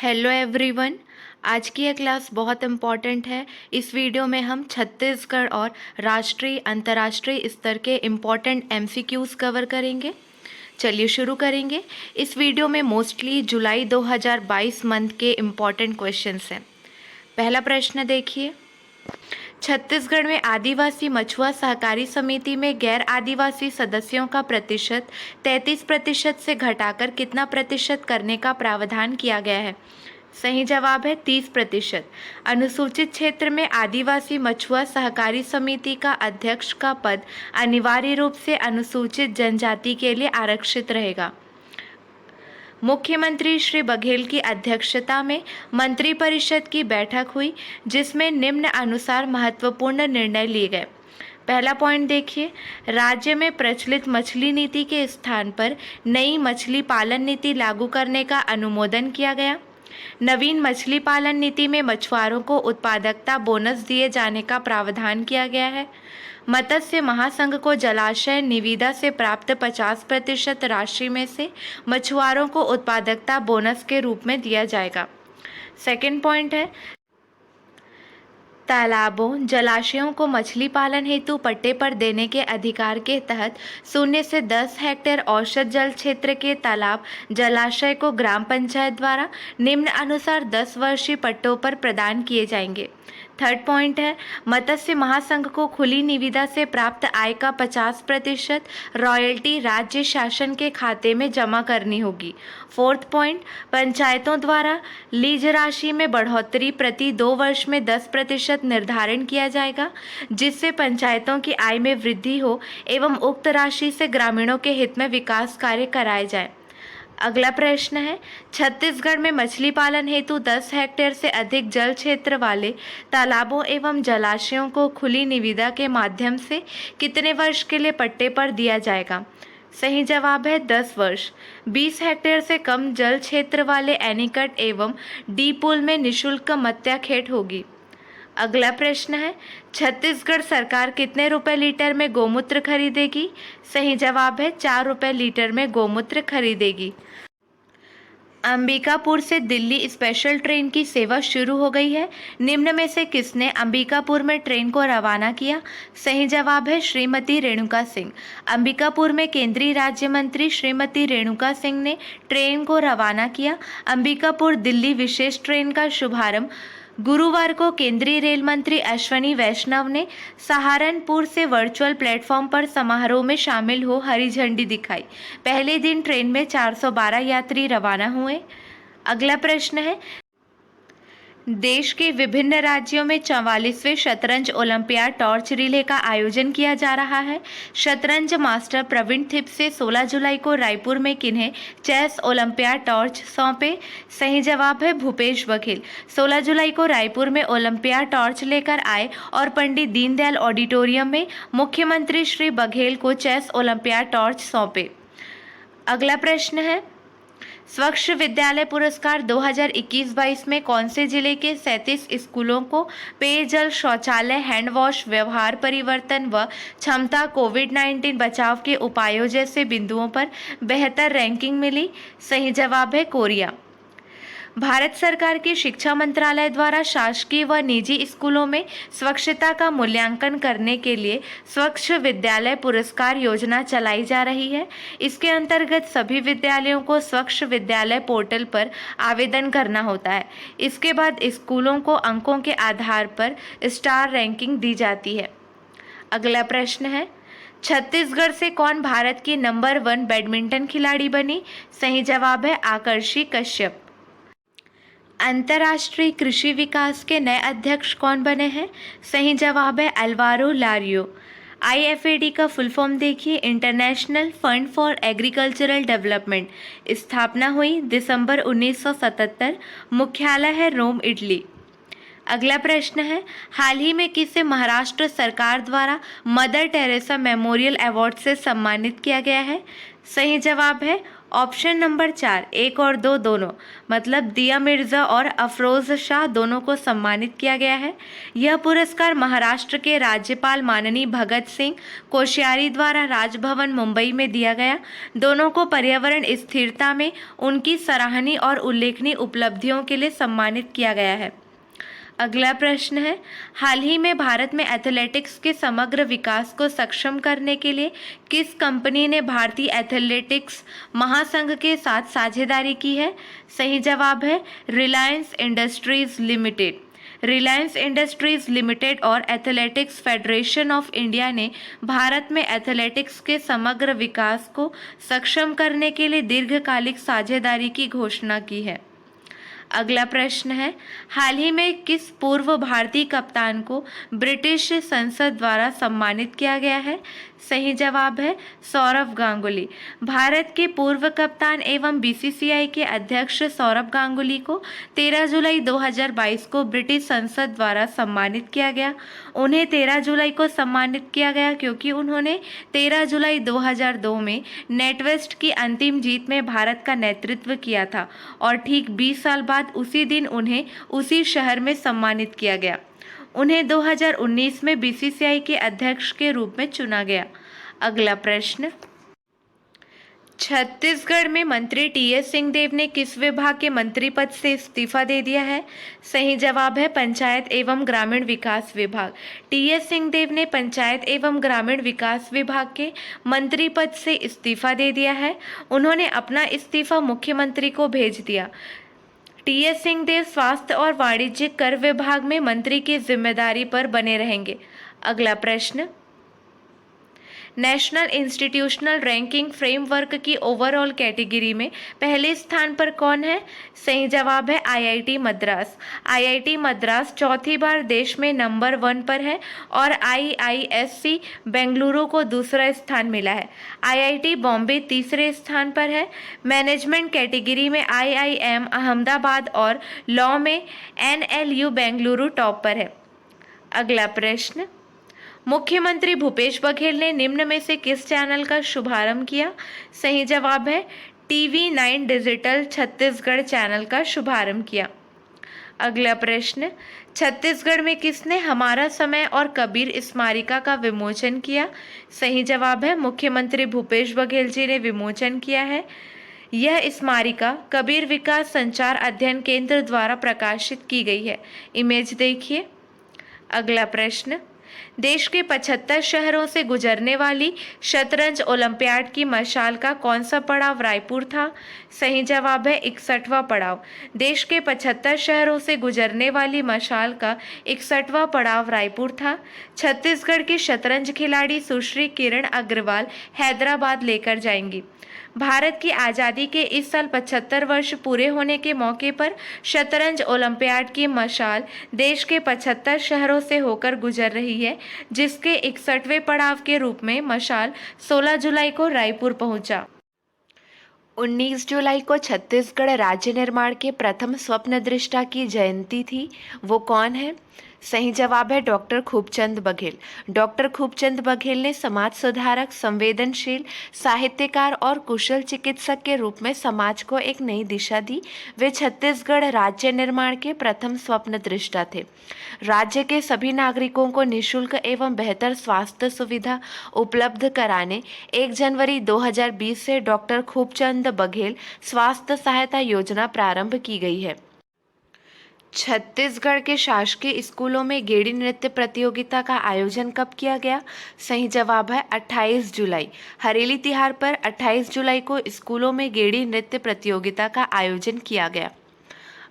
Hello everyone. आज की यह क्लास बहुत इम्पॉर्टेंट है। इस वीडियो में हम छत्तीसगढ़ और राष्ट्रीय अंतर्राष्ट्रीय स्तर के इम्पॉर्टेंट एमसीक्यूज़ कवर करेंगे। चलिए शुरू करेंगे। इस वीडियो में मोस्टली जुलाई 2022 मंथ के इम्पॉर्टेंट क्वेश्चंस हैं। पहला प्रश्न देखिए, छत्तीसगढ़ में आदिवासी मछुआ सहकारी समिति में गैर आदिवासी सदस्यों का प्रतिशत 33% से घटाकर कितना प्रतिशत करने का प्रावधान किया गया है? सही जवाब है 30%। अनुसूचित क्षेत्र में आदिवासी मछुआ सहकारी समिति का अध्यक्ष का पद अनिवार्य रूप से अनुसूचित जनजाति के लिए आरक्षित रहेगा। मुख्यमंत्री श्री बघेल की अध्यक्षता में मंत्रिपरिषद की बैठक हुई, जिसमें निम्न अनुसार महत्वपूर्ण निर्णय लिए गए। पहला पॉइंट देखिए, राज्य में प्रचलित मछली नीति के स्थान पर नई मछली पालन नीति लागू करने का अनुमोदन किया गया। नवीन मछली पालन नीति में मछुआरों को उत्पादकता बोनस दिए जाने का प्रावधान किया गया है। मत्स्य महासंघ को जलाशय निविदा से प्राप्त 50% राशि में से मछुआरों को उत्पादकता बोनस के रूप में दिया जाएगा। सेकंड पॉइंट है, तालाबों जलाशयों को मछली पालन हेतु पट्टे पर देने के अधिकार के तहत 0 से 10 हेक्टेयर औसत जल क्षेत्र के तालाब जलाशय को ग्राम पंचायत द्वारा निम्न अनुसार 10 वर्षीय पट्टों पर प्रदान किए जाएंगे। थर्ड पॉइंट है, मत्स्य महासंघ को खुली निविदा से प्राप्त आय का 50% रॉयल्टी राज्य शासन के खाते में जमा करनी होगी। फोर्थ पॉइंट, पंचायतों द्वारा लीज राशि में बढ़ोतरी प्रति 2 वर्ष में 10% निर्धारण किया जाएगा, जिससे पंचायतों की आय में वृद्धि हो एवं उक्त राशि से ग्रामीणों के हित में विकास कार्य कराए जाए। अगला प्रश्न है, छत्तीसगढ़ में मछली पालन हेतु 10 हेक्टेयर से अधिक जल क्षेत्र वाले तालाबों एवं जलाशयों को खुली निविदा के माध्यम से कितने वर्ष के लिए पट्टे पर दिया जाएगा? सही जवाब है 10 वर्ष। 20 हेक्टेयर से कम जल क्षेत्र वाले एनीकट एवं डी पुल में निःशुल्क मत्स्याखेट होगी। अगला प्रश्न है, छत्तीसगढ़ सरकार कितने रुपए लीटर में गोमूत्र खरीदेगी? सही जवाब है 4 रुपए लीटर में गोमूत्र खरीदेगी। अंबिकापुर से दिल्ली स्पेशल ट्रेन की सेवा शुरू हो गई है। निम्न में से किसने अंबिकापुर में ट्रेन को रवाना किया? सही जवाब है श्रीमती रेणुका सिंह। अंबिकापुर में केंद्रीय राज्य मंत्री श्रीमती रेणुका सिंह ने ट्रेन को रवाना किया। अंबिकापुर दिल्ली विशेष ट्रेन का शुभारंभ गुरुवार को केंद्रीय रेल मंत्री अश्वनी वैष्णव ने सहारनपुर से वर्चुअल प्लेटफॉर्म पर समारोह में शामिल हो हरी झंडी दिखाई। पहले दिन ट्रेन में 412 यात्री रवाना हुए। अगला प्रश्न है, देश के विभिन्न राज्यों में 44वें शतरंज ओलंपियाड टॉर्च रिले का आयोजन किया जा रहा है। शतरंज मास्टर प्रवीण थिप्से 16 जुलाई को रायपुर में किन्हें चेस ओलंपियाड टॉर्च सौंपे? सही जवाब है भूपेश बघेल। 16 जुलाई को रायपुर में ओलंपियाड टॉर्च लेकर आए और पंडित दीनदयाल ऑडिटोरियम में मुख्यमंत्री श्री बघेल को चेस ओलंपियाड टॉर्च सौंपे। अगला प्रश्न है, स्वच्छ विद्यालय पुरस्कार 2021-22 में कौन से जिले के 37 स्कूलों को पेयजल, शौचालय, हैंड वॉश, व्यवहार परिवर्तन व क्षमता, कोविड-19 बचाव के उपायों जैसे बिंदुओं पर बेहतर रैंकिंग मिली? सही जवाब है कोरिया। भारत सरकार के शिक्षा मंत्रालय द्वारा शासकीय व निजी स्कूलों में स्वच्छता का मूल्यांकन करने के लिए स्वच्छ विद्यालय पुरस्कार योजना चलाई जा रही है। इसके अंतर्गत सभी विद्यालयों को स्वच्छ विद्यालय पोर्टल पर आवेदन करना होता है। इसके बाद स्कूलों को अंकों के आधार पर स्टार रैंकिंग दी जाती है। अगला प्रश्न है, छत्तीसगढ़ से कौन भारत की नंबर 1 बैडमिंटन खिलाड़ी बनी? सही जवाब है आकर्षि कश्यप। अंतर्राष्ट्रीय कृषि विकास के नए अध्यक्ष कौन बने हैं? सही जवाब है अल्वारो लारियो। IFAD का फुल फॉर्म देखिए, international fund for agricultural development. स्थापना हुई दिसंबर 1977। मुख्यालय है रोम, इटली। अगला प्रश्न है, हाल ही में किसे महाराष्ट्र सरकार द्वारा मदर टेरेसा मेमोरियल अवार्ड से सम्मानित किया गया है? सही जवाब है ऑप्शन नंबर 4 1 और 2 दोनों, मतलब दिया मिर्ज़ा और अफरोज़ शाह दोनों को सम्मानित किया गया है। यह पुरस्कार महाराष्ट्र के राज्यपाल माननीय भगत सिंह कोश्यारी द्वारा राजभवन मुंबई में दिया गया। दोनों को पर्यावरण स्थिरता में उनकी सराहनीय और उल्लेखनीय उपलब्धियों के लिए सम्मानित किया गया है। अगला प्रश्न है, हाल ही में भारत में एथलेटिक्स के समग्र विकास को सक्षम करने के लिए किस कंपनी ने भारतीय एथलेटिक्स महासंघ के साथ साझेदारी की है? सही जवाब है Reliance industries limited. Reliance industries limited और एथलेटिक्स फेडरेशन ऑफ इंडिया ने भारत में एथलेटिक्स के समग्र विकास को सक्षम करने के लिए दीर्घकालिक साझेदारी की घोषणा की है। अगला प्रश्न है, हाल ही में किस पूर्व भारतीय कप्तान को ब्रिटिश संसद द्वारा सम्मानित किया गया है? सही जवाब है सौरव गांगुली। भारत के पूर्व कप्तान एवं बीसीसीआई के अध्यक्ष सौरव गांगुली को 13 जुलाई 2022 को ब्रिटिश संसद द्वारा सम्मानित किया गया। उन्हें 13 जुलाई को सम्मानित किया गया क्योंकि उन्होंने 13 जुलाई 2002 में नेटवेस्ट की अंतिम जीत में भारत का नेतृत्व किया था और ठीक 20 साल बाद उसी दिन उन्हें उसी शहर में सम्मानित किया गया। उन्हें 2019 में बीसीसीआई के अध्यक्ष के रूप में चुना गया। अगला प्रश्न, छत्तीसगढ़ में मंत्री टीएस सिंहदेव ने किस विभाग के मंत्री पद से इस्तीफा दे दिया है? सही जवाब है पंचायत एवं ग्रामीण विकास विभाग। टीएस सिंहदेव ने पंचायत एवं ग्रामीण विकास विभाग के मंत्री पद से इस्तीफा दे दिया है। उन्होंने अपना इस्तीफा मुख्यमंत्री को भेज दिया। टीएस सिंहदेव स्वास्थ्य और वाणिज्यिक कर विभाग में मंत्री की जिम्मेदारी पर बने रहेंगे। अगला प्रश्न, नेशनल इंस्टीट्यूशनल रैंकिंग फ्रेमवर्क की ओवरऑल कैटेगरी में पहले स्थान पर कौन है? सही जवाब है आईआईटी मद्रास। आईआईटी मद्रास चौथी बार देश में नंबर 1 पर है और आईआईएससी बेंगलुरु को दूसरा स्थान मिला है। आईआईटी बॉम्बे तीसरे स्थान पर है। मैनेजमेंट कैटेगरी में आईआईएम अहमदाबाद और लॉ में एनएलयू बेंगलुरु टॉप पर है। अगला प्रश्न, मुख्यमंत्री भूपेश बघेल ने निम्न में से किस चैनल का शुभारंभ किया? सही जवाब है टीवी9 डिजिटल छत्तीसगढ़ चैनल का शुभारंभ किया। अगला प्रश्न, छत्तीसगढ़ में किसने हमारा समय और कबीर स्मारिका का विमोचन किया? सही जवाब है मुख्यमंत्री भूपेश बघेल जी ने विमोचन किया है। यह स्मारिका कबीर विकास संचार अध्ययन केंद्र द्वारा प्रकाशित की गई है। इमेज देखिए। अगला प्रश्न, देश के 75 शहरों से गुजरने वाली शतरंज ओलंपियाड की मशाल का कौन सा पड़ाव रायपुर था? सही जवाब है 61वां पड़ाव। देश के 75 शहरों से गुजरने वाली मशाल का 61वां पड़ाव रायपुर था। छत्तीसगढ़ की शतरंज खिलाड़ी सुश्री किरण अग्रवाल हैदराबाद लेकर जाएंगी। भारत की आज़ादी के इस साल 75 वर्ष पूरे होने के मौके पर शतरंज ओलंपियाड की मशाल देश के 75 शहरों से होकर गुजर रही है, जिसके 61वें पड़ाव के रूप में मशाल 16 जुलाई को रायपुर पहुंचा। 19 जुलाई को छत्तीसगढ़ राज्य निर्माण के प्रथम स्वप्नदृष्टा की जयंती थी। वो कौन है? सही जवाब है डॉक्टर खूबचंद बघेल। डॉक्टर खूबचंद बघेल ने समाज सुधारक, संवेदनशील, साहित्यकार और कुशल चिकित्सक के रूप में समाज को एक नई दिशा दी। वे छत्तीसगढ़ राज्य निर्माण के प्रथम स्वप्नदृष्टा थे। राज्य के सभी नागरिकों को निःशुल्क एवं बेहतर स्वास्थ्य सुविधा उपलब्ध कराने 1 जनवरी 2020 से डॉक्टर खूबचंद बघेल स्वास्थ्य सहायता योजना प्रारंभ की गई है। छत्तीसगढ़ के शासकीय स्कूलों में गेड़ी नृत्य प्रतियोगिता का आयोजन कब किया गया? सही जवाब है 28 जुलाई। हरेली तिहार पर 28 जुलाई को स्कूलों में गेड़ी नृत्य प्रतियोगिता का आयोजन किया गया।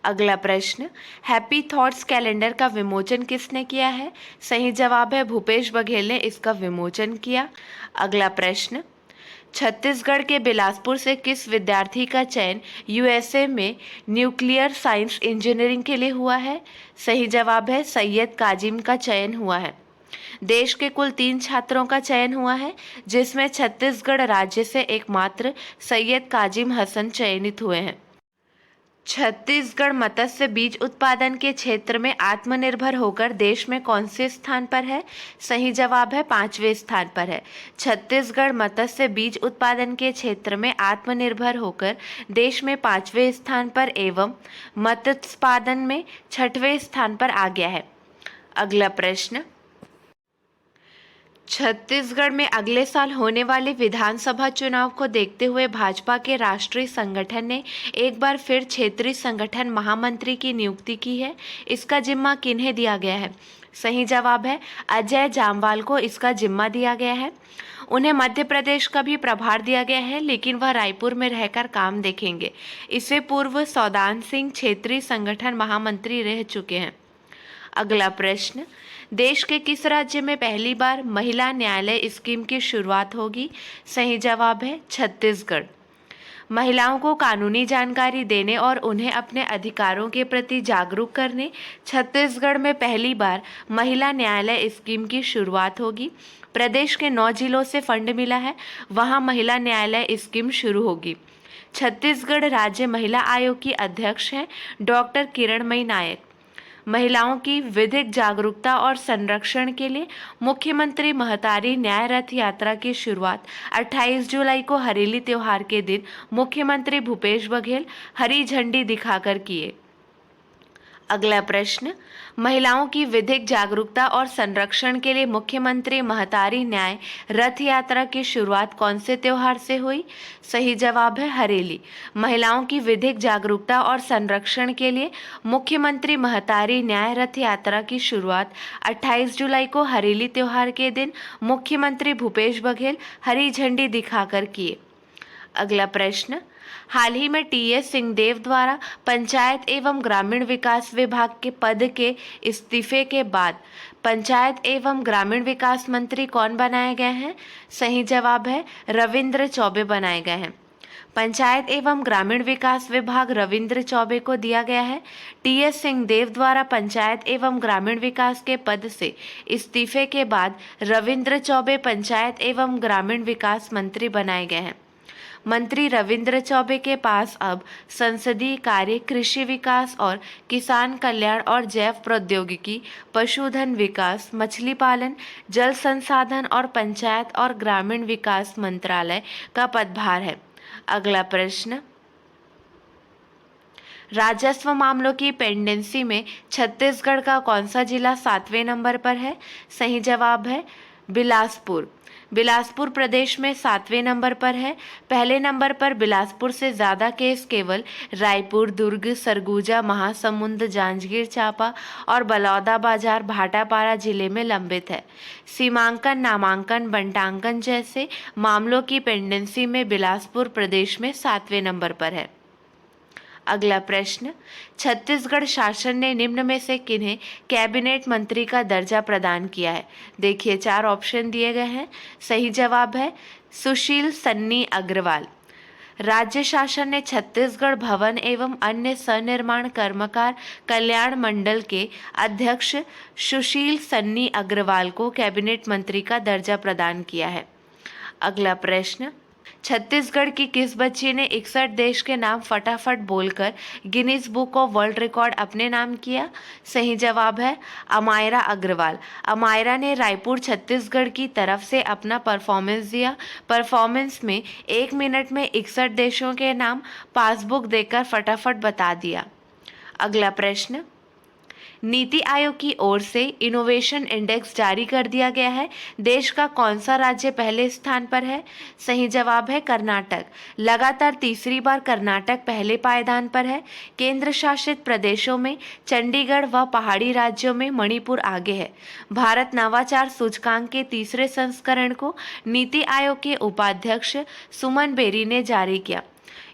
अगला प्रश्न, हैप्पी थॉट्स कैलेंडर का विमोचन किसने किया है? सही जवाब है भूपेश बघेल ने इसका विमोचन किया। अगला प्रश्न, छत्तीसगढ़ के बिलासपुर से किस विद्यार्थी का चयन यूएसए में न्यूक्लियर साइंस इंजीनियरिंग के लिए हुआ है? सही जवाब है सैयद काजिम का चयन हुआ है। देश के कुल 3 छात्रों का चयन हुआ है, जिसमें छत्तीसगढ़ राज्य से एकमात्र सैयद काजिम हसन चयनित हुए हैं। छत्तीसगढ़ मत्स्य बीज उत्पादन के क्षेत्र में आत्मनिर्भर होकर देश में कौन से स्थान पर है? सही जवाब है 5वें स्थान पर है। छत्तीसगढ़ मत्स्य बीज उत्पादन के क्षेत्र में आत्मनिर्भर होकर देश में 5वें स्थान पर एवं मत्स्योत्पादन में 6वें स्थान पर आ गया है। अगला प्रश्न, छत्तीसगढ़ में अगले साल होने वाले विधानसभा चुनाव को देखते हुए भाजपा के राष्ट्रीय संगठन ने एक बार फिर क्षेत्रीय संगठन महामंत्री की नियुक्ति की है। इसका जिम्मा किन्हें दिया गया है? सही जवाब है अजय जामवाल को इसका जिम्मा दिया गया है। उन्हें मध्य प्रदेश का भी प्रभार दिया गया है, लेकिन वह रायपुर में रहकर काम देखेंगे। इससे पूर्व सौदान सिंह क्षेत्रीय संगठन महामंत्री रह चुके हैं। अगला प्रश्न, देश के किस राज्य में पहली बार महिला न्यायालय स्कीम की शुरुआत होगी? सही जवाब है छत्तीसगढ़। महिलाओं को कानूनी जानकारी देने और उन्हें अपने अधिकारों के प्रति जागरूक करने छत्तीसगढ़ में पहली बार महिला न्यायालय स्कीम की शुरुआत होगी। प्रदेश के 9 जिलों से फंड मिला है, वहां महिला न्यायालय स्कीम शुरू होगी। छत्तीसगढ़ राज्य महिला आयोग की अध्यक्ष हैं डॉक्टर किरणमयी नायक। महिलाओं की विधिक जागरूकता और संरक्षण के लिए मुख्यमंत्री महतारी न्याय रथ यात्रा की शुरुआत 28 जुलाई को हरेली त्योहार के दिन मुख्यमंत्री भूपेश बघेल हरी झंडी दिखाकर किए। अगला प्रश्न, महिलाओं की विधिक जागरूकता और संरक्षण के लिए मुख्यमंत्री महतारी न्याय रथ यात्रा की शुरुआत कौन से त्योहार से हुई? सही जवाब है हरेली। महिलाओं की विधिक जागरूकता और संरक्षण के लिए मुख्यमंत्री महतारी न्याय रथ यात्रा की शुरुआत 28 जुलाई को हरेली त्योहार के दिन मुख्यमंत्री भूपेश बघेल हरी झंडी दिखाकर किए। अगला प्रश्न, हाल ही में टीएस सिंहदेव द्वारा पंचायत एवं ग्रामीण विकास विभाग के पद के इस्तीफे के बाद पंचायत एवं ग्रामीण विकास मंत्री कौन बनाए गए हैं? सही जवाब है रविंद्र चौबे बनाए गए हैं। पंचायत एवं ग्रामीण विकास विभाग रविंद्र चौबे को दिया गया है। टीएस सिंहदेव द्वारा पंचायत एवं ग्रामीण विकास के पद से इस्तीफे के बाद रविंद्र चौबे पंचायत एवं ग्रामीण विकास मंत्री बनाए गए हैं। मंत्री रविंद्र चौबे के पास अब संसदीय कार्य, कृषि विकास और किसान कल्याण और जैव प्रौद्योगिकी, पशुधन विकास, मछली पालन, जल संसाधन और पंचायत और ग्रामीण विकास मंत्रालय का पदभार है। अगला प्रश्न, राजस्व मामलों की पेंडेंसी में छत्तीसगढ़ का कौन सा जिला 7वें नंबर पर है? सही जवाब है बिलासपुर। बिलासपुर प्रदेश में 7वें नंबर पर है। पहले नंबर पर बिलासपुर से ज़्यादा केस केवल रायपुर, दुर्ग, सरगुजा, महासमुंद, जांजगीर चांपा और बलौदाबाजार, भाटापारा जिले में लंबित है। सीमांकन, नामांकन, बंटांकन जैसे मामलों की पेंडेंसी में बिलासपुर प्रदेश में 7वें नंबर पर है। अगला प्रश्न, छत्तीसगढ़ शासन ने निम्न में से किन्हें कैबिनेट मंत्री का दर्जा प्रदान किया है? देखिए 4 ऑप्शन दिए गए हैं। सही जवाब है सुशील सन्नी अग्रवाल। राज्य शासन ने छत्तीसगढ़ भवन एवं अन्य सनिर्माण कर्मकार कल्याण मंडल के अध्यक्ष सुशील सन्नी अग्रवाल को कैबिनेट मंत्री का दर्जा प्रदान किया है। अगला प्रश्न, छत्तीसगढ़ की किस बच्ची ने 61 देश के नाम फटाफट बोलकर Guinness book of world record अपने नाम किया? सही जवाब है अमायरा अग्रवाल। अमायरा ने रायपुर छत्तीसगढ़ की तरफ से अपना परफॉर्मेंस दिया। परफॉर्मेंस में 1 मिनट में 61 देशों के नाम पासबुक देकर फटाफट बता दिया। अगला प्रश्न, नीति आयोग की ओर से इनोवेशन इंडेक्स जारी कर दिया गया है। देश का कौन सा राज्य पहले स्थान पर है? सही जवाब है कर्नाटक। लगातार तीसरी बार कर्नाटक पहले पायदान पर है। केंद्र शासित प्रदेशों में चंडीगढ़ व पहाड़ी राज्यों में मणिपुर आगे है। भारत नवाचार सूचकांक के तीसरे संस्करण को नीति आयोग के उपाध्यक्ष सुमन बेरी ने जारी किया।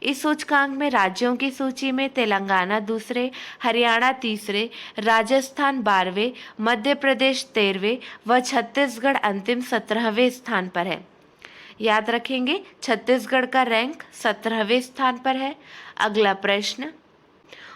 इस सूचकांक में राज्यों की सूची में तेलंगाना दूसरे, हरियाणा तीसरे, राजस्थान 12वें, मध्य प्रदेश 13वें व छत्तीसगढ़ अंतिम 17वें स्थान पर है। याद रखेंगे छत्तीसगढ़ का रैंक 17वें स्थान पर है। अगला प्रश्न,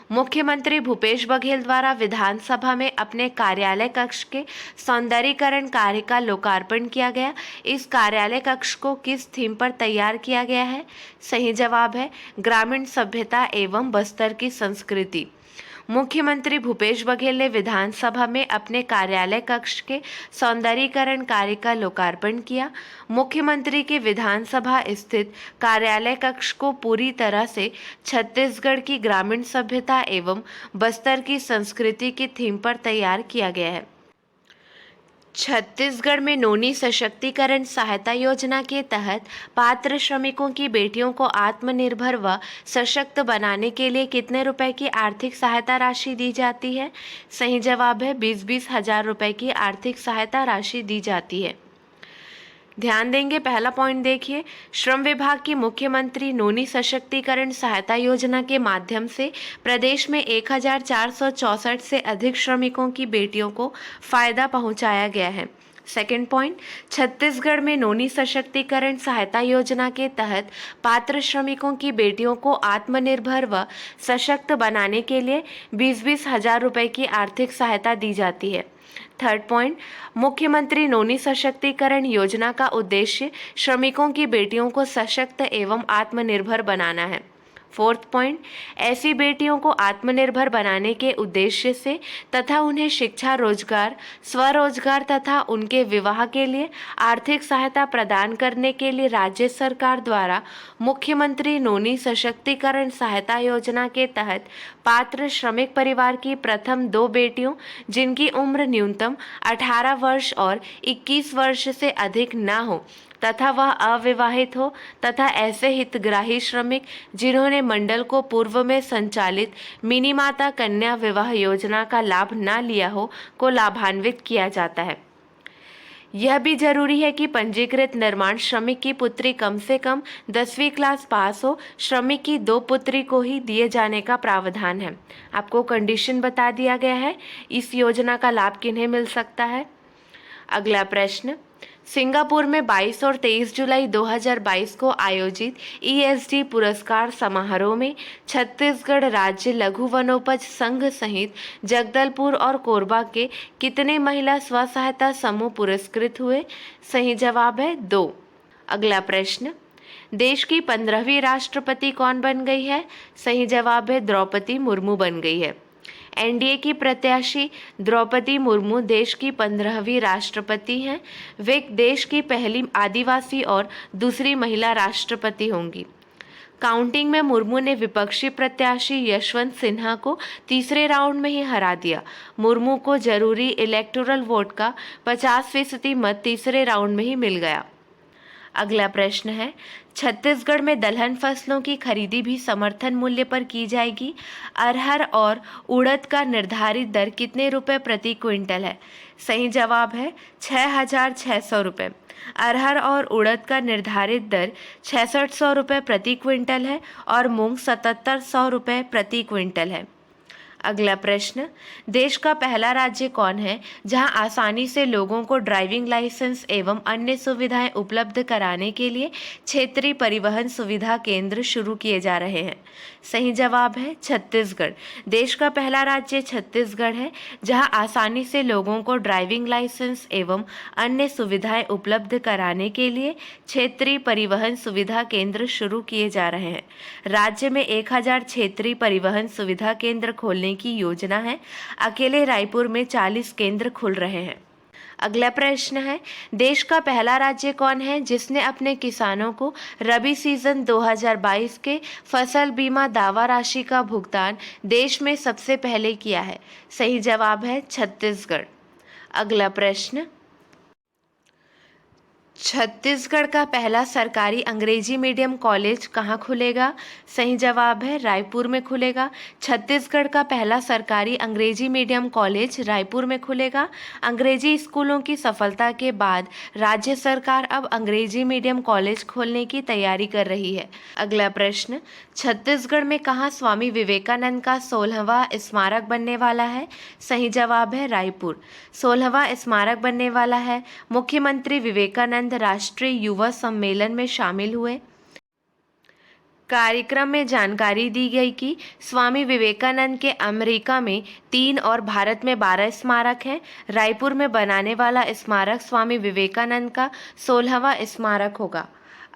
मुख्यमंत्री भूपेश बघेल द्वारा विधानसभा में अपने कार्यालय कक्ष के सौंदर्यीकरण कार्य का लोकार्पण किया गया। इस कार्यालय कक्ष को किस थीम पर तैयार किया गया है? सही जवाब है ग्रामीण सभ्यता एवं बस्तर की संस्कृति। मुख्यमंत्री भूपेश बघेल ने विधानसभा में अपने कार्यालय कक्ष के सौंदर्यीकरण कार्य का लोकार्पण किया। मुख्यमंत्री के विधानसभा स्थित कार्यालय कक्ष को पूरी तरह से छत्तीसगढ़ की ग्रामीण सभ्यता एवं बस्तर की संस्कृति की थीम पर तैयार किया गया है। छत्तीसगढ़ में नोनी सशक्तिकरण सहायता योजना के तहत पात्र श्रमिकों की बेटियों को आत्मनिर्भर व सशक्त बनाने के लिए कितने रुपए की आर्थिक सहायता राशि दी जाती है? सही जवाब है 20-20 हजार रुपए की आर्थिक सहायता राशि दी जाती है। ध्यान देंगे, पहला पॉइंट देखिए, श्रम विभाग की मुख्यमंत्री नोनी सशक्तिकरण सहायता योजना के माध्यम से प्रदेश में 1464 से अधिक श्रमिकों की बेटियों को फायदा पहुंचाया गया है। सेकेंड पॉइंट, छत्तीसगढ़ में नोनी सशक्तिकरण सहायता योजना के तहत पात्र श्रमिकों की बेटियों को आत्मनिर्भर व सशक्त बनाने के लिए 20-20 हजार रुपए की आर्थिक सहायता दी जाती है। थर्ड पॉइंट, मुख्यमंत्री नोनी सशक्तिकरण योजना का उद्देश्य श्रमिकों की बेटियों को सशक्त एवं आत्मनिर्भर बनाना है। फोर्थ पॉइंट, ऐसी बेटियों को आत्मनिर्भर बनाने के उद्देश्य से तथा उन्हें शिक्षा, रोजगार, स्वरोजगार तथा उनके विवाह के लिए आर्थिक सहायता प्रदान करने के लिए राज्य सरकार द्वारा मुख्यमंत्री नोनी सशक्तिकरण सहायता योजना के तहत पात्र श्रमिक परिवार की प्रथम 2 बेटियों जिनकी उम्र न्यूनतम 18 वर्ष और 21 वर्ष से अधिक न हो तथा वह अविवाहित हो तथा ऐसे हितग्राही श्रमिक जिन्होंने मंडल को पूर्व में संचालित मिनी माता कन्या विवाह योजना का लाभ न लिया हो को लाभान्वित किया जाता है। यह भी जरूरी है कि पंजीकृत निर्माण श्रमिक की पुत्री कम से कम 10वीं क्लास पास हो। श्रमिक की 2 पुत्री को ही दिए जाने का प्रावधान है। आपको कंडीशन बता दिया गया है। इस योजना का लाभ किन्हें मिल सकता है? अगला प्रश्न, सिंगापुर में 22 और 23 जुलाई 2022 को आयोजित ESD पुरस्कार समारोह में छत्तीसगढ़ राज्य लघु वनोपज संघ सहित जगदलपुर और कोरबा के कितने महिला स्व सहायता समूह पुरस्कृत हुए? सही जवाब है 2। अगला प्रश्न, देश की 15वीं राष्ट्रपति कौन बन गई है? सही जवाब है द्रौपदी मुर्मू बन गई है। NDA की प्रत्याशी द्रौपदी मुर्मू देश की 15वीं राष्ट्रपति हैं। वे देश की पहली आदिवासी और दूसरी महिला राष्ट्रपति होंगी। काउंटिंग में मुर्मू ने विपक्षी प्रत्याशी यशवंत सिन्हा को तीसरे राउंड में ही हरा दिया। मुर्मू को जरूरी इलेक्टोरल वोट का 50% मत तीसरे राउंड में ही मिल गया। अगला प्रश्न है, छत्तीसगढ़ में दलहन फसलों की खरीदी भी समर्थन मूल्य पर की जाएगी। अरहर और उड़द का निर्धारित दर कितने रुपए प्रति क्विंटल है? सही जवाब है 6,600 रुपये। अरहर और उड़द का निर्धारित दर 6,600 रुपये प्रति क्विंटल है और मूंग 7,700 रुपये प्रति क्विंटल है। अगला प्रश्न, देश का पहला राज्य कौन है जहां आसानी से लोगों को ड्राइविंग लाइसेंस एवं अन्य सुविधाएं उपलब्ध कराने के लिए क्षेत्रीय परिवहन सुविधा केंद्र शुरू किए जा रहे हैं? सही जवाब है छत्तीसगढ़। देश का पहला राज्य छत्तीसगढ़ है जहां आसानी से लोगों को ड्राइविंग लाइसेंस एवं अन्य सुविधाएं उपलब्ध कराने के लिए क्षेत्रीय परिवहन सुविधा केंद्र शुरू किए जा रहे हैं। राज्य में 1000 क्षेत्रीय परिवहन सुविधा केंद्र खोलने की योजना है। अकेले रायपुर में 40 केंद्र खुल रहे हैं। अगला प्रश्न है, देश का पहला राज्य कौन है जिसने अपने किसानों को रबी सीजन 2022 के फसल बीमा दावा राशि का भुगतान देश में सबसे पहले किया है? सही जवाब है छत्तीसगढ़। अगला प्रश्न, छत्तीसगढ़ का पहला सरकारी अंग्रेजी मीडियम कॉलेज कहाँ खुलेगा? सही जवाब है रायपुर में खुलेगा। छत्तीसगढ़ का पहला सरकारी अंग्रेजी मीडियम कॉलेज रायपुर में खुलेगा। अंग्रेजी स्कूलों की सफलता के बाद राज्य सरकार अब अंग्रेजी मीडियम कॉलेज खोलने की तैयारी कर रही है। अगला प्रश्न, छत्तीसगढ़ में कहाँ स्वामी विवेकानंद का 16वां स्मारक बनने वाला है? सही जवाब है रायपुर। 16वां स्मारक बनने वाला है। मुख्यमंत्री विवेकानंद राष्ट्रीय युवा सम्मेलन में शामिल हुए। कार्यक्रम में जानकारी दी गई कि स्वामी विवेकानंद के अमेरिका में 3 और भारत में 12 स्मारक हैं। रायपुर में बनाने वाला स्मारक स्वामी विवेकानंद का 16वां स्मारक होगा।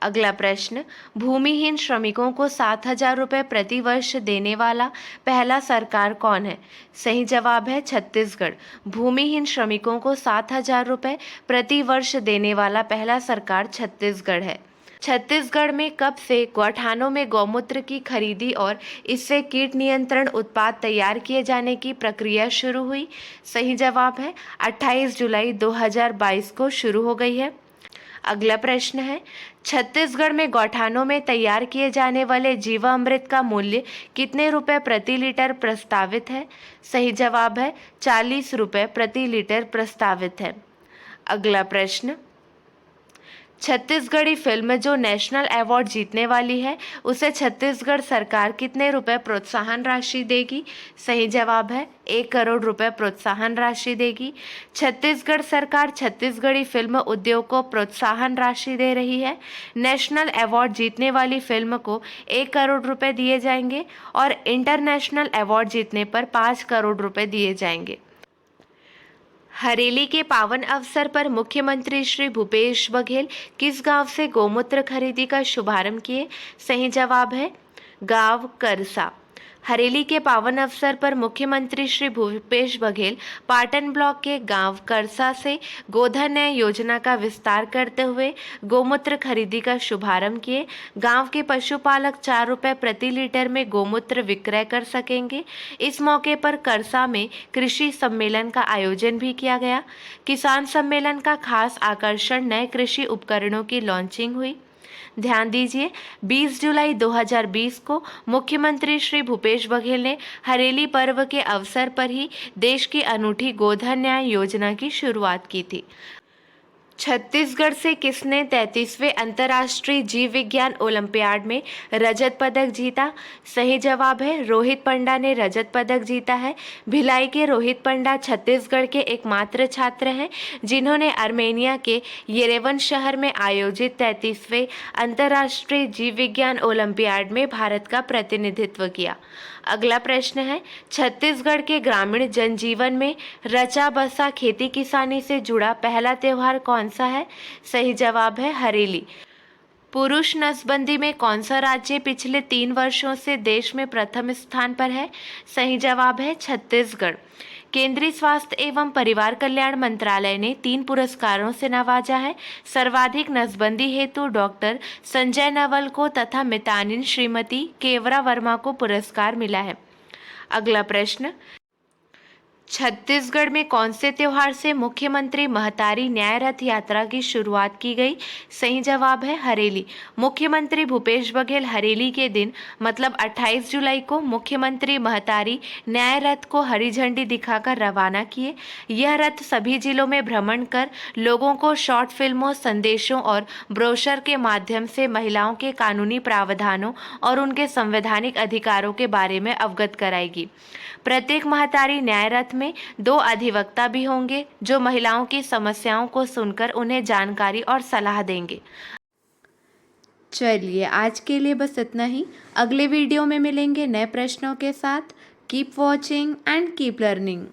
अगला प्रश्न, भूमिहीन श्रमिकों को 7,000 रुपये प्रति वर्ष देने वाला पहला सरकार कौन है? सही जवाब है छत्तीसगढ़। भूमिहीन श्रमिकों को 7,000 रुपये प्रति वर्ष देने वाला पहला सरकार छत्तीसगढ़ है। छत्तीसगढ़ में कब से गौठानों में गौमूत्र की खरीदी और इससे कीट नियंत्रण उत्पाद तैयार किए जाने की प्रक्रिया शुरू हुई? सही जवाब है 28 जुलाई 2022 को शुरू हो गई है। अगला प्रश्न है, छत्तीसगढ़ में गौठानों में तैयार किए जाने वाले जीवामृत का मूल्य कितने रुपए प्रति लीटर प्रस्तावित है? सही जवाब है 40 रुपये प्रति लीटर प्रस्तावित है। अगला प्रश्न, छत्तीसगढ़ी फिल्म जो नेशनल अवार्ड जीतने वाली है उसे छत्तीसगढ़ सरकार कितने रुपए प्रोत्साहन राशि देगी? सही जवाब है 1 करोड़ रुपए प्रोत्साहन राशि देगी। छत्तीसगढ़ सरकार छत्तीसगढ़ी फिल्म उद्योग को प्रोत्साहन राशि दे रही है। नेशनल अवार्ड जीतने वाली फिल्म को 1 करोड़ रुपए दिए जाएंगे और इंटरनेशनल अवार्ड जीतने पर 5 करोड़ रुपए दिए जाएंगे। हरेली के पावन अवसर पर मुख्यमंत्री श्री भूपेश बघेल किस गांव से गौमूत्र खरीदी का शुभारंभ किए? सही जवाब है गांव करसा। हरेली के पावन अवसर पर मुख्यमंत्री श्री भूपेश बघेल पाटन ब्लॉक के गांव करसा से गोधन योजना का विस्तार करते हुए गौमूत्र खरीदी का शुभारंभ किए। गांव के पशुपालक 4 रुपये प्रति लीटर में गौमूत्र विक्रय कर सकेंगे। इस मौके पर करसा में कृषि सम्मेलन का आयोजन भी किया गया। किसान सम्मेलन का खास आकर्षण नए कृषि उपकरणों की लॉन्चिंग हुई। ध्यान दीजिए, 20 जुलाई 2020 को मुख्यमंत्री श्री भूपेश बघेल ने हरेली पर्व के अवसर पर ही देश की अनूठी गोधन न्याय योजना की शुरुआत की थी। छत्तीसगढ़ से किसने 33वें अंतर्राष्ट्रीय जीव विज्ञान ओलंपियाड में रजत पदक जीता? सही जवाब है रोहित पंडा ने रजत पदक जीता है। भिलाई के रोहित पंडा छत्तीसगढ़ के एकमात्र छात्र हैं जिन्होंने आर्मेनिया के येरेवन शहर में आयोजित 33वें अंतर्राष्ट्रीय जीव विज्ञान ओलंपियाड में भारत का प्रतिनिधित्व किया। अगला प्रश्न है, छत्तीसगढ़ के ग्रामीण जनजीवन में रचा बसा खेती किसानी से जुड़ा पहला त्यौहार कौन सा है? सही जवाब है हरेली। पुरुष नसबंदी में कौन सा राज्य पिछले 3 वर्षों से देश में प्रथम स्थान पर है? सही जवाब है छत्तीसगढ़। केंद्रीय स्वास्थ्य एवं परिवार कल्याण मंत्रालय ने 3 पुरस्कारों से नवाजा है। सर्वाधिक नसबंदी हेतु डॉक्टर संजय नवल को तथा मितानिन श्रीमती केवरा वर्मा को पुरस्कार मिला है। अगला प्रश्न, छत्तीसगढ़ में कौन से त्योहार से मुख्यमंत्री महतारी न्याय रथ यात्रा की शुरुआत की गई? सही जवाब है हरेली। मुख्यमंत्री भूपेश बघेल हरेली के दिन मतलब 28 जुलाई को मुख्यमंत्री महतारी न्याय रथ को हरी झंडी दिखाकर रवाना किए। यह रथ सभी जिलों में भ्रमण कर लोगों को शॉर्ट फिल्मों, संदेशों और ब्रोशर के माध्यम से महिलाओं के कानूनी प्रावधानों और उनके संवैधानिक अधिकारों के बारे में अवगत कराएगी। प्रत्येक महतारी न्याय रथ में 2 अधिवक्ता भी होंगे जो महिलाओं की समस्याओं को सुनकर उन्हें जानकारी और सलाह देंगे। चलिए आज के लिए बस इतना ही। अगले वीडियो में मिलेंगे नए प्रश्नों के साथ। Keep watching and keep learning.